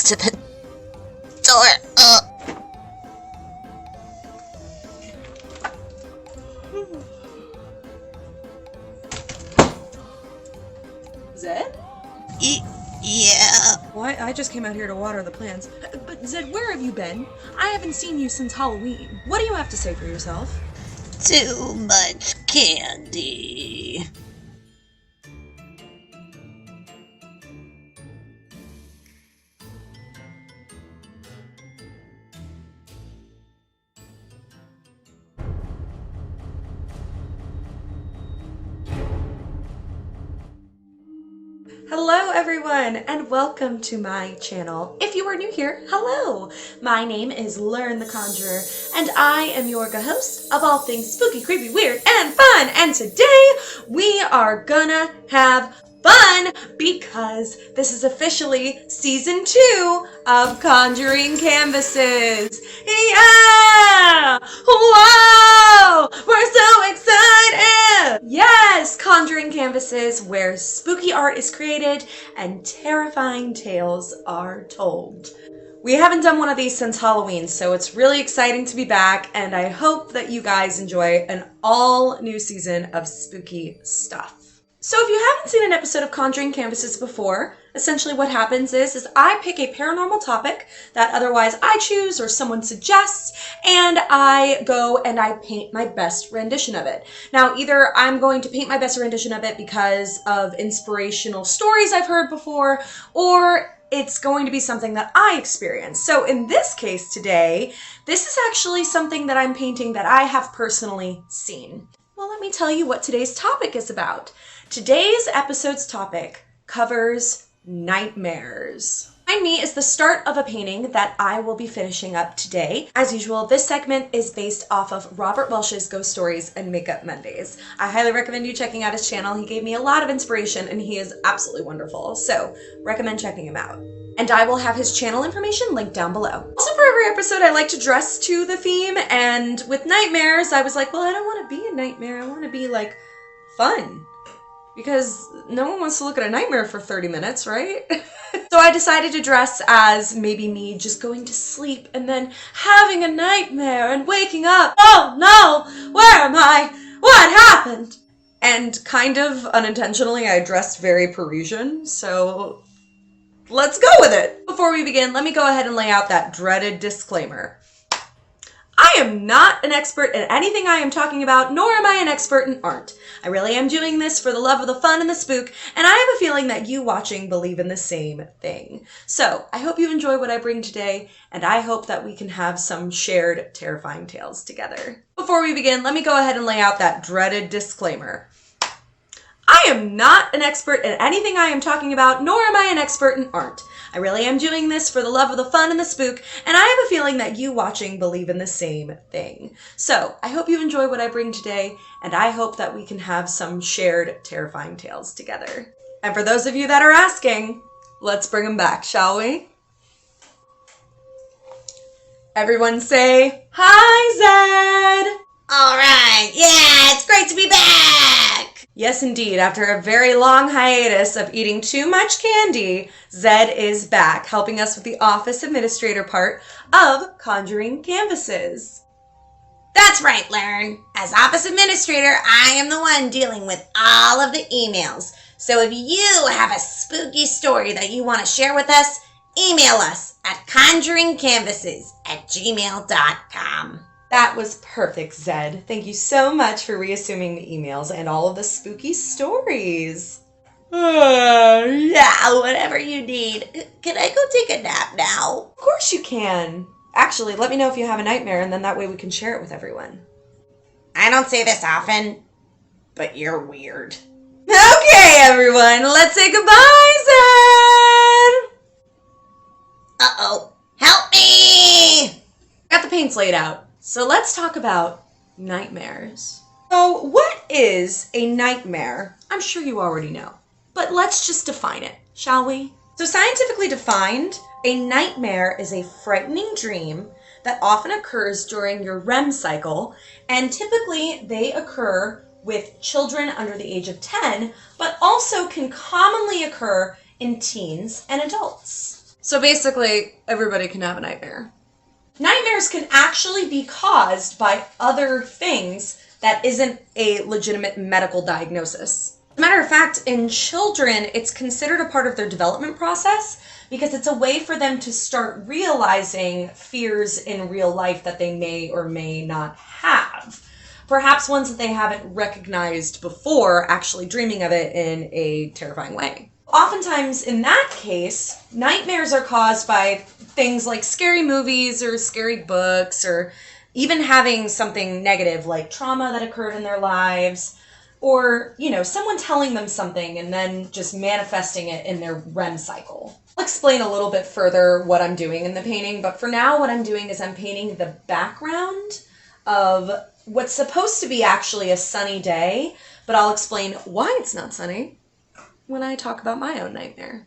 to the door. Zed? Yeah. Well, I just came out here to water the plants. But Zed, where have you been? I haven't seen you since Halloween. What do you have to say for yourself? Too much candy. Hello everyone and welcome to my channel. If you are new here, hello! My name is Learn the Conjurer and I am your host of all things spooky, creepy, weird, and fun. And today we are gonna have fun because this is officially season 2 of Conjuring Canvases. Yeah! Whoa! We're so excited! Yes! Conjuring Canvases, where spooky art is created and terrifying tales are told. We haven't done one of these since Halloween, so it's really exciting to be back, and I hope that you guys enjoy an all new season of spooky stuff. So if you haven't seen an episode of Conjuring Canvases before, essentially what happens is I pick a paranormal topic that otherwise I choose or someone suggests, and I go and I paint my best rendition of it. Now, either I'm going to paint my best rendition of it because of inspirational stories I've heard before, or it's going to be something that I experienced. So in this case today, this is actually something that I'm painting that I have personally seen. Well, let me tell you what today's topic is about. Today's episode's topic covers nightmares. Behind me is the start of a painting that I will be finishing up today. As usual, this segment is based off of Robert Welsh's Ghost Stories and Makeup Mondays. I highly recommend you checking out his channel. He gave me a lot of inspiration and he is absolutely wonderful. So recommend checking him out. And I will have his channel information linked down below. Also, for every episode, I like to dress to the theme, and with nightmares, I was like, well, I don't want to be a nightmare. I want to be like fun. Because no one wants to look at a nightmare for 30 minutes, right? So I decided to dress as maybe me just going to sleep and then having a nightmare and waking up. Oh no, where am I? What happened? And kind of unintentionally, I dressed very Parisian, so let's go with it. Before we begin, let me go ahead and lay out that dreaded disclaimer. I am not an expert at anything I am talking about, nor am I an expert in art. I really am doing this for the love of the fun and the spook, and I have a feeling that you watching believe in the same thing. So, I hope you enjoy what I bring today, and I hope that we can have some shared terrifying tales together. Before we begin, let me go ahead and lay out that dreaded disclaimer. I am not an expert at anything I am talking about, nor am I an expert in art. I really am doing this for the love of the fun and the spook, and I have a feeling that you watching believe in the same thing. So, I hope you enjoy what I bring today, and I hope that we can have some shared terrifying tales together. And for those of you that are asking, let's bring them back, shall we? Everyone say, hi, Zed! Alright, yeah, it's great to be back! Yes, indeed. After a very long hiatus of eating too much candy, Zed is back, helping us with the office administrator part of Conjuring Canvases. That's right, Learn. As office administrator, I am the one dealing with all of the emails. So if you have a spooky story that you want to share with us, email us at conjuringcanvases@gmail.com. That was perfect, Zed. Thank you so much for reassuming the emails and all of the spooky stories. Yeah, whatever you need. Can I go take a nap now? Of course you can. Actually, let me know if you have a nightmare, and then that way we can share it with everyone. I don't say this often, but you're weird. Okay, everyone, let's say goodbye, Zed! Uh-oh. Help me! Got the paints laid out. So let's talk about nightmares. So what is a nightmare? I'm sure you already know, but let's just define it, shall we? So scientifically defined, a nightmare is a frightening dream that often occurs during your REM cycle, and typically they occur with children under the age of 10, but also can commonly occur in teens and adults. So basically, everybody can have a nightmare. Nightmares can actually be caused by other things that isn't a legitimate medical diagnosis. As a matter of fact, in children, it's considered a part of their development process because it's a way for them to start realizing fears in real life that they may or may not have. Perhaps ones that they haven't recognized before, actually dreaming of it in a terrifying way. Oftentimes, in that case, nightmares are caused by things like scary movies or scary books, or even having something negative like trauma that occurred in their lives, or, someone telling them something and then just manifesting it in their REM cycle. I'll explain a little bit further what I'm doing in the painting, but for now what I'm doing is I'm painting the background of what's supposed to be actually a sunny day, but I'll explain why it's not sunny when I talk about my own nightmare.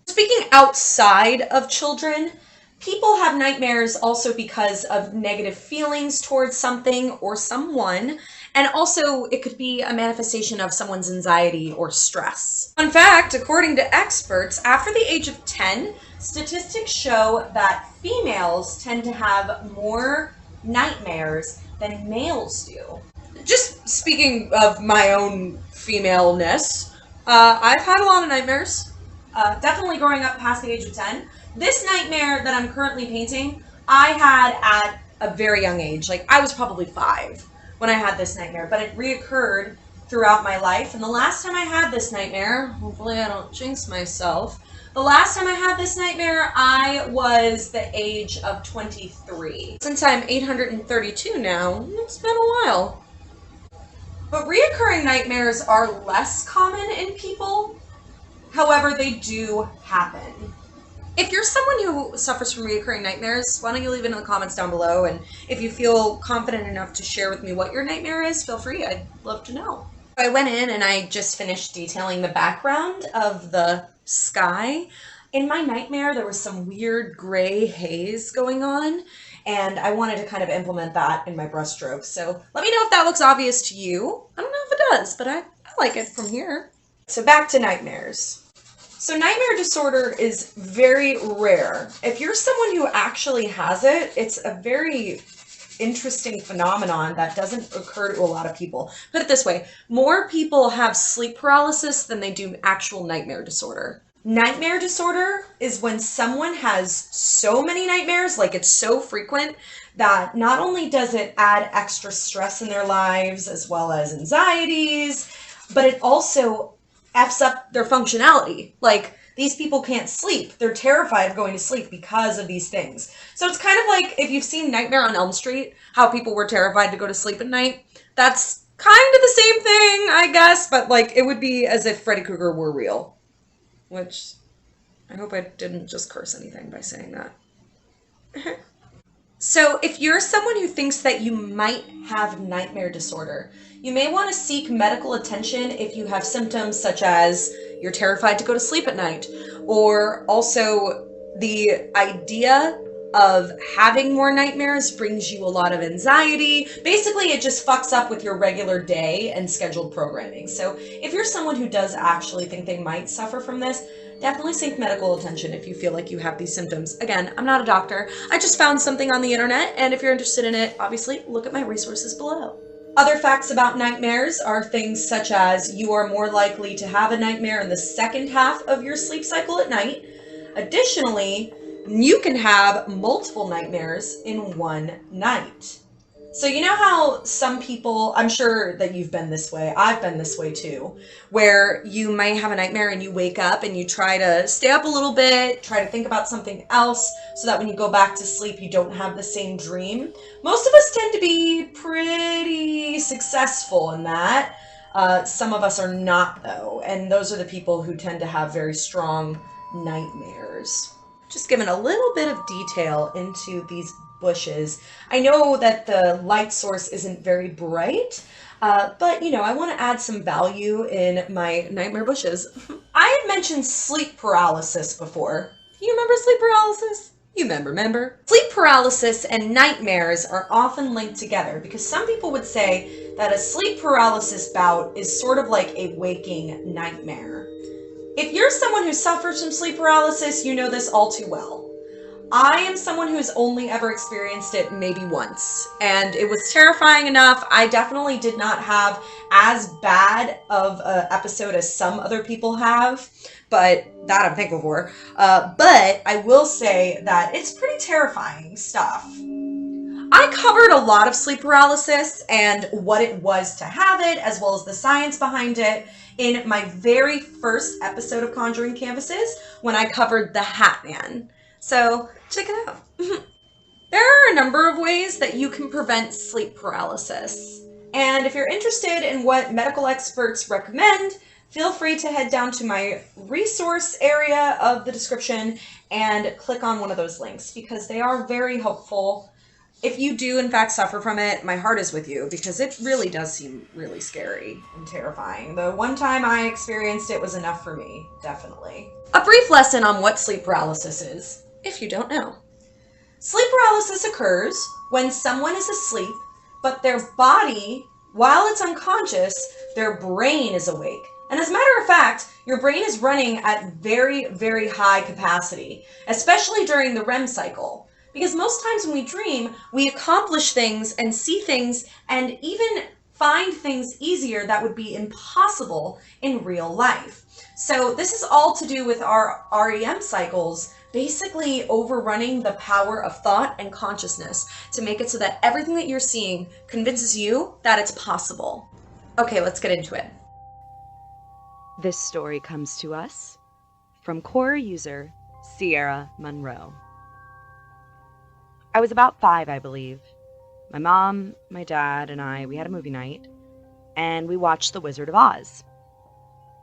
Speaking outside of children, people have nightmares also because of negative feelings towards something or someone, and also it could be a manifestation of someone's anxiety or stress. Fun fact, according to experts, after the age of 10, statistics show that females tend to have more nightmares than males do. Just speaking of my own femaleness, I've had a lot of nightmares, definitely growing up past the age of 10. This nightmare that I'm currently painting, I had at a very young age. Like, I was probably 5 when I had this nightmare, but it reoccurred throughout my life. And the last time I had this nightmare, hopefully I don't jinx myself, the last time I had this nightmare, I was the age of 23. Since I'm 832 now, it's been a while. But reoccurring nightmares are less common in people. However, they do happen. If you're someone who suffers from reoccurring nightmares, why don't you leave it in the comments down below, and if you feel confident enough to share with me what your nightmare is, feel free, I'd love to know. I went in and I just finished detailing the background of the sky. In my nightmare, there was some weird gray haze going on, and I wanted to kind of implement that in my brushstrokes. So let me know if that looks obvious to you. I don't know if it does, but I like it from here. So back to nightmares. So nightmare disorder is very rare. If you're someone who actually has it, it's a very interesting phenomenon that doesn't occur to a lot of people. Put it this way, more people have sleep paralysis than they do actual nightmare disorder. Nightmare disorder is when someone has so many nightmares, like it's so frequent, that not only does it add extra stress in their lives as well as anxieties, but it also F's up their functionality. Like, these people can't sleep. They're terrified of going to sleep because of these things. So it's kind of like if you've seen Nightmare on Elm Street, how people were terrified to go to sleep at night. That's kind of the same thing, I guess, but like it would be as if Freddy Krueger were real. Which, I hope I didn't just curse anything by saying that. So if you're someone who thinks that you might have nightmare disorder, you may want to seek medical attention if you have symptoms such as you're terrified to go to sleep at night, or also the idea of having more nightmares brings you a lot of anxiety. Basically, it just fucks up with your regular day and scheduled programming. So if you're someone who does actually think they might suffer from this, definitely seek medical attention if you feel like you have these symptoms. Again, I'm not a doctor. I just found something on the internet, and if you're interested in it, obviously look at my resources below. Other facts about nightmares are things such as you are more likely to have a nightmare in the second half of your sleep cycle at night. Additionally, you can have multiple nightmares in one night. So you know how some people, I'm sure that you've been this way, I've been this way too, where you might have a nightmare and you wake up and you try to stay up a little bit, try to think about something else so that when you go back to sleep you don't have the same dream. Most of us tend to be pretty successful in that. Some of us are not though, and those are the people who tend to have very strong nightmares. Just giving a little bit of detail into these bushes. I know that the light source isn't very bright, but you know, I want to add some value in my nightmare bushes. I had mentioned sleep paralysis before. You remember sleep paralysis? You remember. Sleep paralysis and nightmares are often linked together because some people would say that a sleep paralysis bout is sort of like a waking nightmare. If you're someone who suffers from sleep paralysis, you know this all too well. I am someone who has only ever experienced it maybe once, and it was terrifying enough. I definitely did not have as bad of an episode as some other people have, but that I'm thankful for. But I will say that it's pretty terrifying stuff. I covered a lot of sleep paralysis and what it was to have it, as well as the science behind it, in my very first episode of Conjuring Canvases when I covered the Hat Man. So check it out. There are a number of ways that you can prevent sleep paralysis. And if you're interested in what medical experts recommend, feel free to head down to my resource area of the description and click on one of those links because they are very helpful. If you do, in fact, suffer from it, my heart is with you because it really does seem really scary and terrifying. The one time I experienced it was enough for me, definitely. A brief lesson on what sleep paralysis is, if you don't know. Sleep paralysis occurs when someone is asleep, but their body, while it's unconscious, their brain is awake. And as a matter of fact, your brain is running at very, very high capacity, especially during the REM cycle. Because most times when we dream, we accomplish things and see things and even find things easier that would be impossible in real life. So this is all to do with our REM cycles basically overrunning the power of thought and consciousness to make it so that everything that you're seeing convinces you that it's possible. Okay, let's get into it. This story comes to us from Quora user Sierra Monroe. I was about 5, I believe. My mom, my dad, and we had a movie night, and we watched The Wizard of Oz.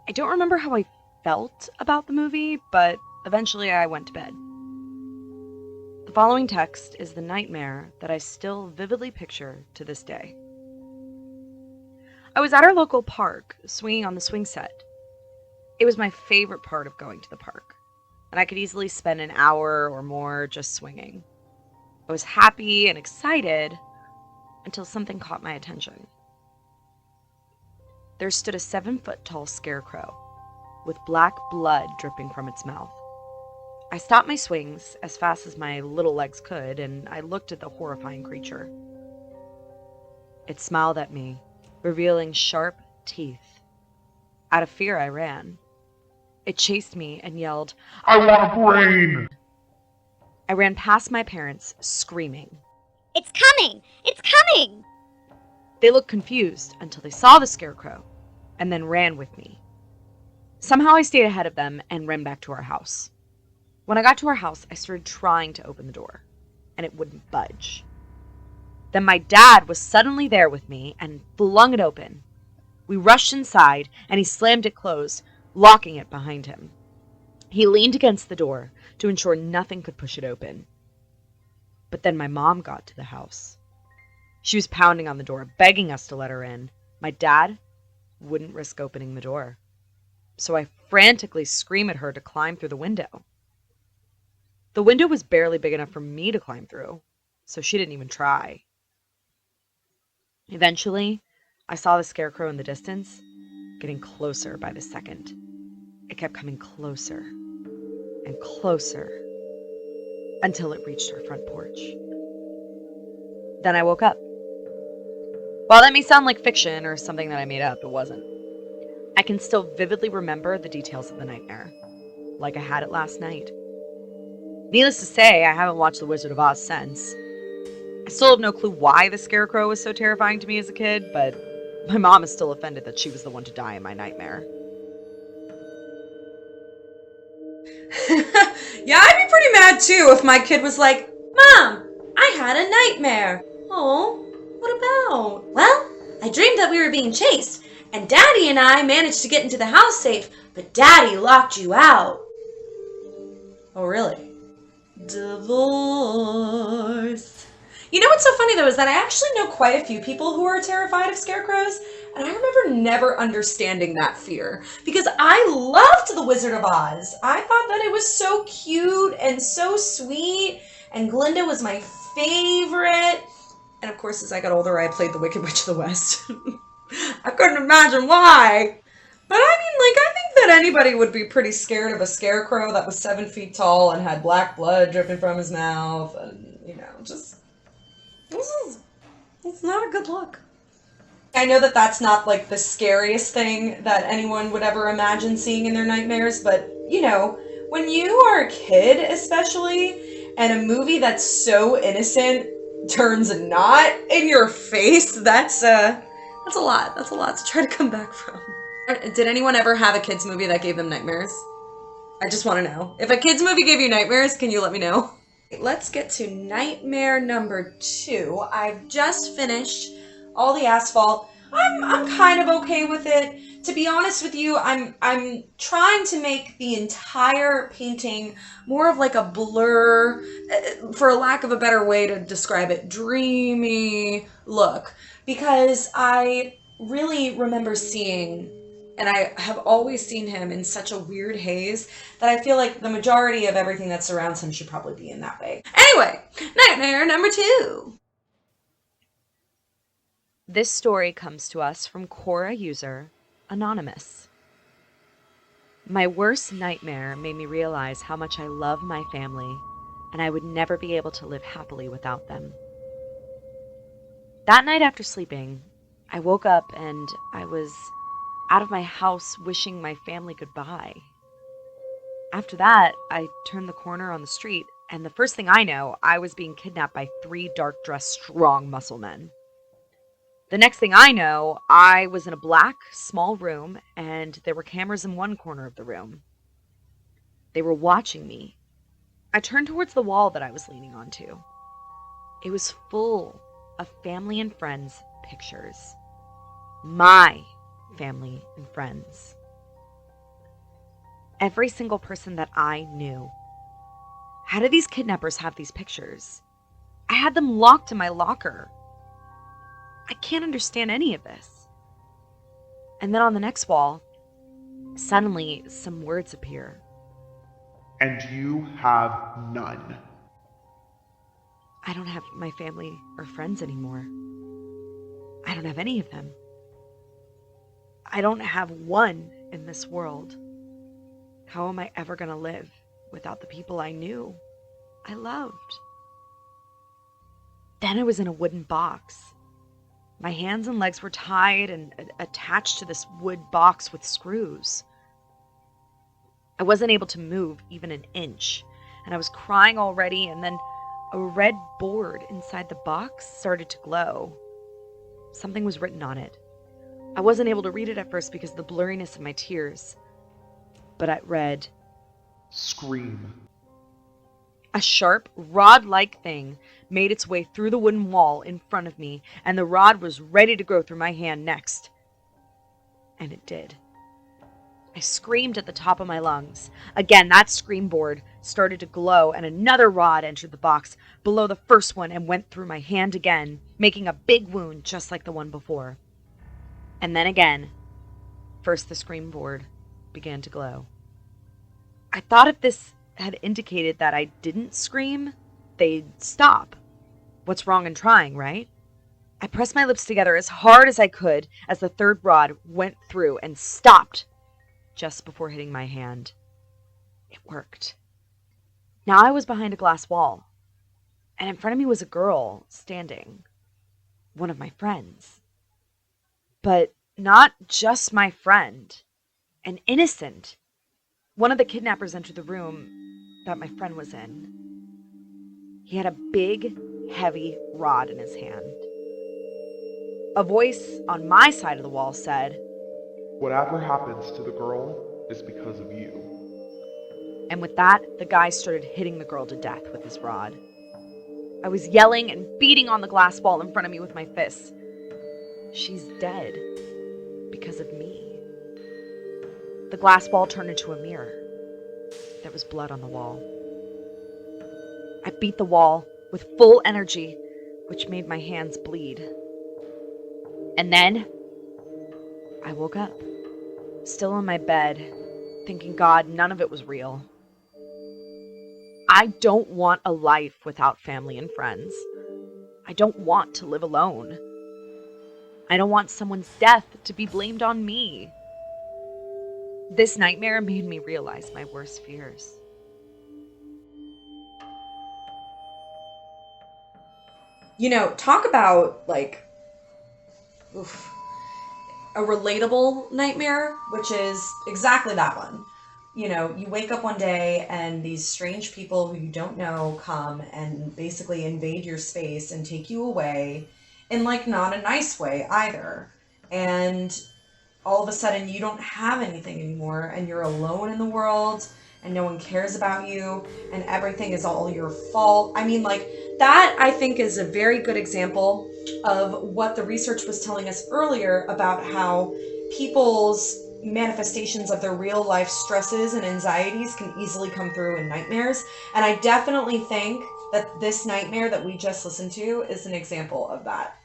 I don't remember how I felt about the movie, but eventually I went to bed. The following text is the nightmare that I still vividly picture to this day. I was at our local park, swinging on the swing set. It was my favorite part of going to the park, and I could easily spend an hour or more just swinging. I was happy and excited until something caught my attention. There stood a 7-foot-tall scarecrow with black blood dripping from its mouth. I stopped my swings as fast as my little legs could, and I looked at the horrifying creature. It smiled at me, revealing sharp teeth. Out of fear, I ran. It chased me and yelled, "I want a brain!" I ran past my parents, screaming, "It's coming! It's coming!" They looked confused until they saw the scarecrow, and then ran with me. Somehow I stayed ahead of them and ran back to our house. When I got to our house, I started trying to open the door, and it wouldn't budge. Then my dad was suddenly there with me and flung it open. We rushed inside, and he slammed it closed, locking it behind him. He leaned against the door to ensure nothing could push it open. But then my mom got to the house. She was pounding on the door, begging us to let her in. My dad wouldn't risk opening the door. So I frantically screamed at her to climb through the window. The window was barely big enough for me to climb through, so she didn't even try. Eventually, I saw the scarecrow in the distance, getting closer by the second. It kept coming closer and closer until it reached our front porch. Then I woke up. While that may sound like fiction or something that I made up, it wasn't. I can still vividly remember the details of the nightmare, like I had it last night. Needless to say, I haven't watched The Wizard of Oz since. I still have no clue why the scarecrow was so terrifying to me as a kid, but my mom is still offended that she was the one to die in my nightmare. Yeah, I'd be pretty mad too if my kid was like, "Mom, I had a nightmare." "Oh, what about?" Well, I dreamed that we were being chased, and Daddy and I managed to get into the house safe, but Daddy locked you out. "Oh, really?" Divorce. You know what's so funny though is that I actually know quite a few people who are terrified of scarecrows, and I remember never understanding that fear because I loved The Wizard of Oz. I thought that it was so cute and so sweet, and Glinda was my favorite. And of course, as I got older, I played the Wicked Witch of the West. I couldn't imagine why. But I mean, I think that anybody would be pretty scared of a scarecrow that was 7 feet tall and had black blood dripping from his mouth, and just it's not a good look. I know that that's not like the scariest thing that anyone would ever imagine seeing in their nightmares, but when you are a kid, especially, and a movie that's so innocent turns not in your face, that's a lot. That's a lot to try to come back from. Did anyone ever have a kids movie that gave them nightmares? I just want to know. If a kids movie gave you nightmares, can you let me know? Let's get to nightmare number 2. I've just finished all the asphalt. I'm kind of okay with it. To be honest with you, I'm trying to make the entire painting more of like a blur, for lack of a better way to describe it, dreamy look. Because I really remember seeing, and I have always seen him in such a weird haze that I feel like the majority of everything that surrounds him should probably be in that way. Anyway, nightmare number 2. This story comes to us from Quora user Anonymous. My worst nightmare made me realize how much I love my family, and I would never be able to live happily without them. That night after sleeping, I woke up and I was out of my house wishing my family goodbye. After that, I turned the corner on the street, and the first thing I know, I was being kidnapped by 3 dark-dressed strong muscle men. The next thing I know, I was in a black, small room, and there were cameras in one corner of the room. They were watching me. I turned towards the wall that I was leaning onto. It was full of family and friends pictures. My family and friends. Every single person that I knew. How did these kidnappers have these pictures? I had them locked in my locker. I can't understand any of this. And then on the next wall, suddenly some words appear. And you have none. I don't have my family or friends anymore. I don't have any of them. I don't have one in this world. How am I ever going to live without the people I knew, I loved? Then I was in a wooden box. My hands and legs were tied and attached to this wood box with screws. I wasn't able to move even an inch, and I was crying already, and then a red board inside the box started to glow. Something was written on it. I wasn't able to read it at first because of the blurriness of my tears, but it read, Scream. A sharp, rod-like thing made its way through the wooden wall in front of me, and the rod was ready to go through my hand next. And it did. I screamed at the top of my lungs. Again, that scream board started to glow, and another rod entered the box below the first one and went through my hand again, making a big wound just like the one before. And then again, first the scream board began to glow. I thought if this had indicated that I didn't scream, they'd stop. What's wrong in trying, right? I pressed my lips together as hard as I could as the third rod went through and stopped just before hitting my hand. It worked. Now I was behind a glass wall, and in front of me was a girl standing, one of my friends. But not just my friend, an innocent. One of the kidnappers entered the room that my friend was in. He had a big, heavy rod in his hand. A voice on my side of the wall said, Whatever happens to the girl is because of you. and with that, the guy started hitting the girl to death with his rod. I was yelling and beating on the glass wall in front of me with my fists. She's dead because of me. The glass wall turned into a mirror. There was blood on the wall. I beat the wall with full energy, which made my hands bleed. And then I woke up, still in my bed, thinking, God, none of it was real. I don't want a life without family and friends. I don't want to live alone. I don't want someone's death to be blamed on me. This nightmare made me realize my worst fears. You know, talk about, like, oof, a relatable nightmare, which is exactly that one. You know, you wake up one day and these strange people who you don't know come and basically invade your space and take you away in, like, not a nice way either. And all of a sudden you don't have anything anymore and you're alone in the world and no one cares about you and everything is all your fault. I mean, like, that I think is a very good example of what the research was telling us earlier about how people's manifestations of their real life stresses and anxieties can easily come through in nightmares. And I definitely think that this nightmare that we just listened to is an example of that.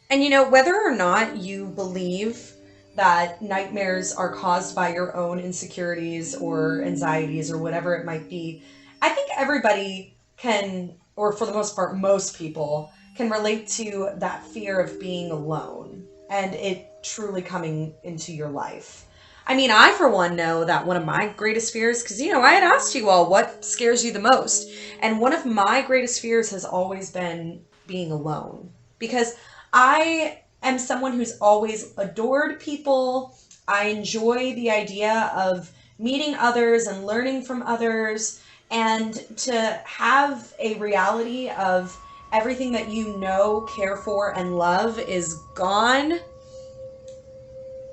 And you know, whether or not you believe that nightmares are caused by your own insecurities or anxieties or whatever it might be, I think everybody can, or for the most part, most people can relate to that fear of being alone and it truly coming into your life. I mean, I, for one, know that one of my greatest fears, because, you know, I had asked you all what scares you the most, and one of my greatest fears has always been being alone. Because I am someone who's always adored people. I enjoy the idea of meeting others and learning from others, and to have a reality of everything that you know, care for, and love is gone.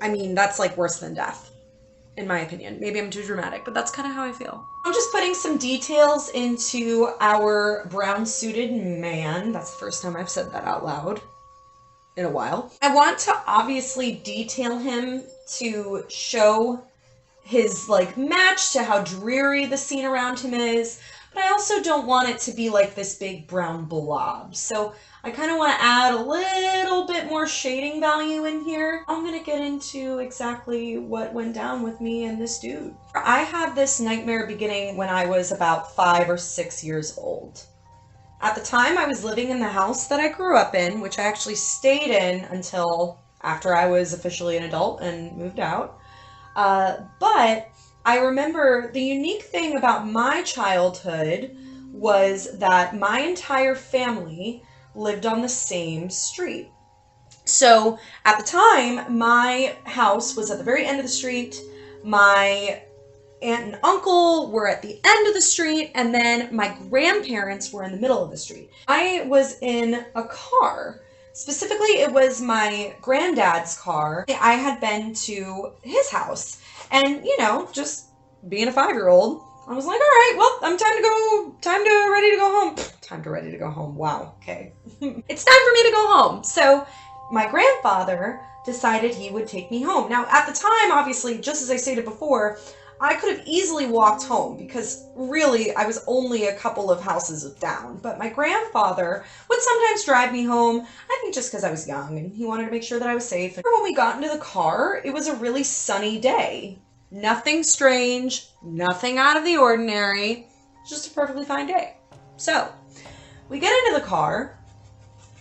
I mean, that's like worse than death, in my opinion. Maybe I'm too dramatic, but that's kind of how I feel. I'm just putting some details into our brown-suited man. That's the first time I've said that out loud in a while. I want to obviously detail him to show his, like, match to how dreary the scene around him is, but I also don't want it to be like this big brown blob. So I kind of want to add a little bit more shading value in here. I'm going to get into exactly what went down with me and this dude. I had this nightmare beginning when I was about 5 or 6 years old. At the time, I was living in the house that I grew up in, which I actually stayed in until after I was officially an adult and moved out. But I remember the unique thing about my childhood was that my entire family lived on the same street. So at the time, my house was at the very end of the street. My aunt and uncle were at the end of the street, and then my grandparents were in the middle of the street. I was in a car. Specifically, it was my granddad's car. I had been to his house, and, you know, just being a 5-year-old, I was like, all right, well, ready to go home. Time to ready to go home. Wow, okay. It's time for me to go home. So my grandfather decided he would take me home. Now, at the time, obviously, just as I stated before, I could have easily walked home because really I was only a couple of houses down. But my grandfather would sometimes drive me home, I think just because I was young and he wanted to make sure that I was safe. And when we got into the car, it was a really sunny day. Nothing strange, nothing out of the ordinary, just a perfectly fine day. So we get into the car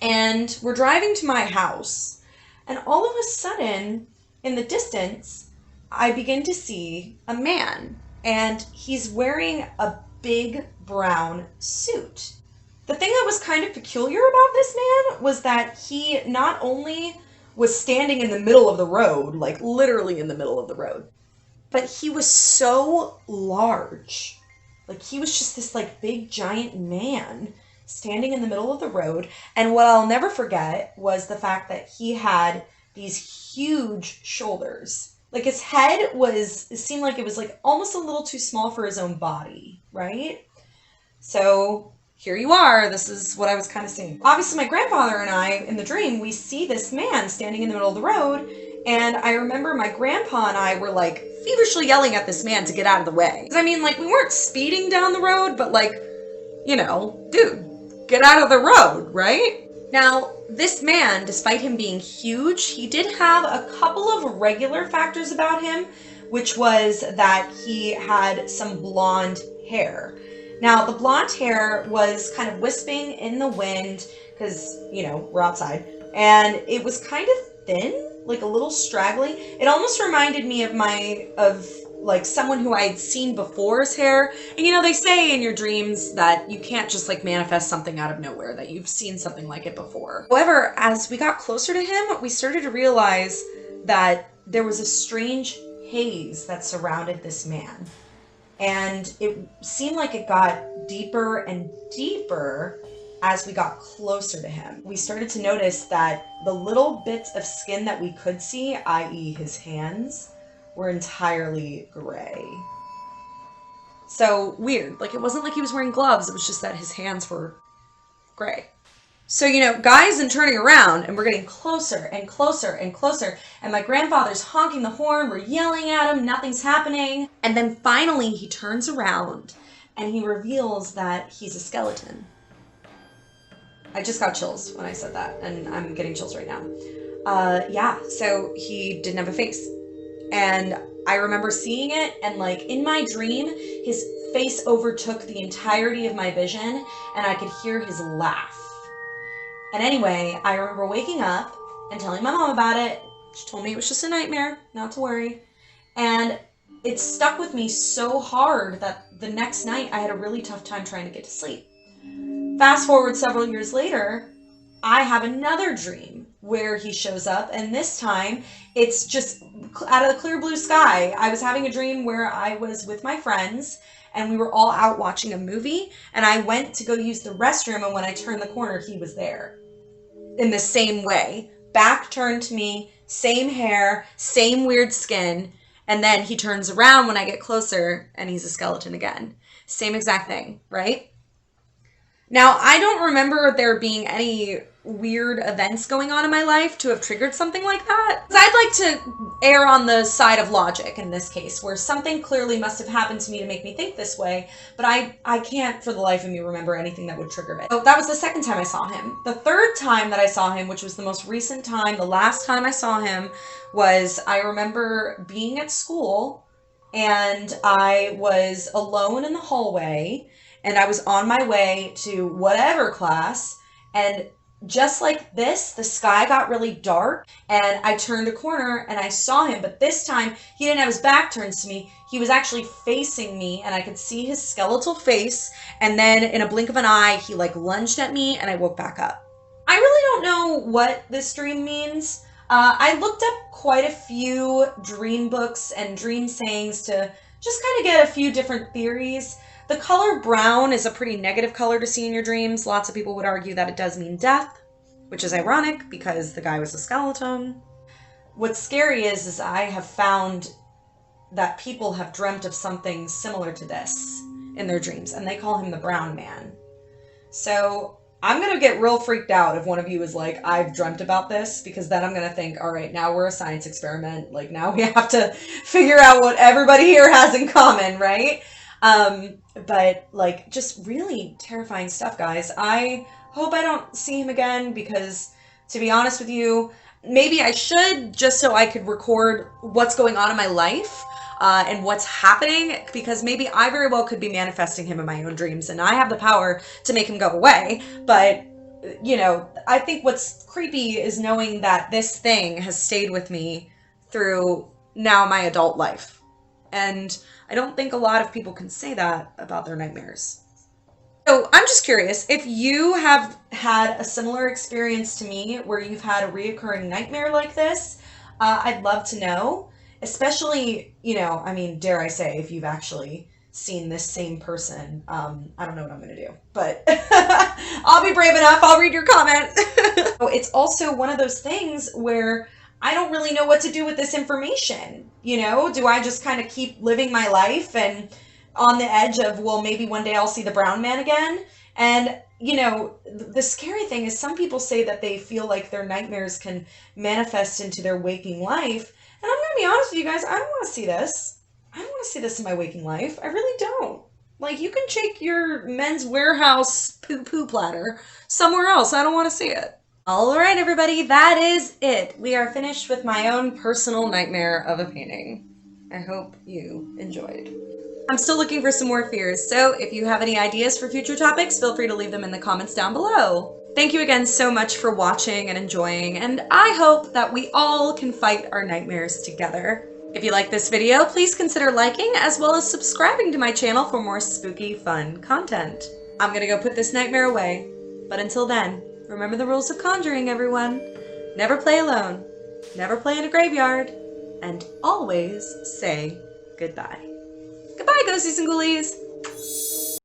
and we're driving to my house, and all of a sudden in the distance, I begin to see a man, and he's wearing a big brown suit. The thing that was kind of peculiar about this man was that he not only was standing in the middle of the road, like literally in the middle of the road, but he was so large. Like, he was just this, like, big giant man standing in the middle of the road. And what I'll never forget was the fact that he had these huge shoulders. Like, his head it seemed like it was like almost a little too small for his own body, right? So here you are. This is what I was kind of seeing. Obviously, my grandfather and I, in the dream, we see this man standing in the middle of the road. And I remember my grandpa and I were, like, feverishly yelling at this man to get out of the way. I mean, like, we weren't speeding down the road, but, like, you know, dude, get out of the road, right? Now, this man, despite him being huge, he did have a couple of regular factors about him, which was that he had some blonde hair. Now, the blonde hair was kind of wisping in the wind, because, you know, we're outside, and it was kind of thin, like a little straggly. It almost reminded me of like someone who I had seen before's hair. And you know, they say in your dreams that you can't just like manifest something out of nowhere, that you've seen something like it before. However, as we got closer to him, we started to realize that there was a strange haze that surrounded this man. And it seemed like it got deeper and deeper as we got closer to him. We started to notice that the little bits of skin that we could see, i.e. his hands, were entirely gray. So weird. Like, it wasn't like he was wearing gloves, it was just that his hands were gray. So, you know, Guy isn't turning around, and we're getting closer and closer and closer, and my grandfather's honking the horn, we're yelling at him, nothing's happening. And then finally he turns around and he reveals that he's a skeleton. I just got chills when I said that, and I'm getting chills right now. Yeah, so he didn't have a face. And I remember seeing it, and like in my dream, his face overtook the entirety of my vision, and I could hear his laugh. And anyway, I remember waking up and telling my mom about it. She told me it was just a nightmare, not to worry. And it stuck with me so hard that the next night I had a really tough time trying to get to sleep. Fast forward several years later, I have another dream where he shows up, and this time it's just out of the clear blue sky. I was having a dream where I was with my friends and we were all out watching a movie, and I went to go use the restroom, and when I turned the corner, he was there. In the same way. Back turned to me, same hair, same weird skin, and then he turns around when I get closer and he's a skeleton again. Same exact thing, right? Now, I don't remember there being any weird events going on in my life to have triggered something like that. I'd like to err on the side of logic in this case, where something clearly must have happened to me to make me think this way, but I can't for the life of me remember anything that would trigger it. So that was the second time I saw him. The third time that I saw him, which was the most recent time, the last time I saw him, was I remember being at school and I was alone in the hallway and I was on my way to whatever class, and just like this, the sky got really dark and I turned a corner and I saw him, but this time he didn't have his back turned to me. He was actually facing me and I could see his skeletal face, and then in a blink of an eye, he like lunged at me and I woke back up. I really don't know what this dream means. I looked up quite a few dream books and dream sayings to just kind of get a few different theories. The color brown is a pretty negative color to see in your dreams. Lots of people would argue that it does mean death, which is ironic because the guy was a skeleton. What's scary is I have found that people have dreamt of something similar to this in their dreams, and they call him the brown man. So I'm going to get real freaked out if one of you is like, I've dreamt about this, because then I'm going to think, all right, now we're a science experiment. Like, now we have to figure out what everybody here has in common, right? But like, just really terrifying stuff, guys. I hope I don't see him again, because to be honest with you, maybe I should, just so I could record what's going on in my life and what's happening, because maybe I very well could be manifesting him in my own dreams and I have the power to make him go away. But, you know, I think what's creepy is knowing that this thing has stayed with me through now my adult life. And I don't think a lot of people can say that about their nightmares. So I'm just curious, if you have had a similar experience to me where you've had a reoccurring nightmare like this, I'd love to know. Especially, you know, I mean, dare I say, if you've actually seen this same person. I don't know what I'm going to do, but I'll be brave enough. I'll read your comment. It's also one of those things where I don't really know what to do with this information. You know, do I just kind of keep living my life and on the edge of, well, maybe one day I'll see the brown man again? And, you know, the scary thing is some people say that they feel like their nightmares can manifest into their waking life. And I'm going to be honest with you guys, I don't want to see this. I don't want to see this in my waking life. I really don't. Like, you can take your Men's Warehouse poo-poo platter somewhere else. I don't want to see it. All right, everybody, that is it. We are finished with my own personal nightmare of a painting. I hope you enjoyed. I'm still looking for some more fears, so if you have any ideas for future topics, feel free to leave them in the comments down below. Thank you again so much for watching and enjoying, and I hope that we all can fight our nightmares together. If you like this video, please consider liking as well as subscribing to my channel for more spooky, fun content. I'm gonna go put this nightmare away, but until then, remember the rules of conjuring, everyone. Never play alone, never play in a graveyard, and always say goodbye. Goodbye, ghosties and ghoulies!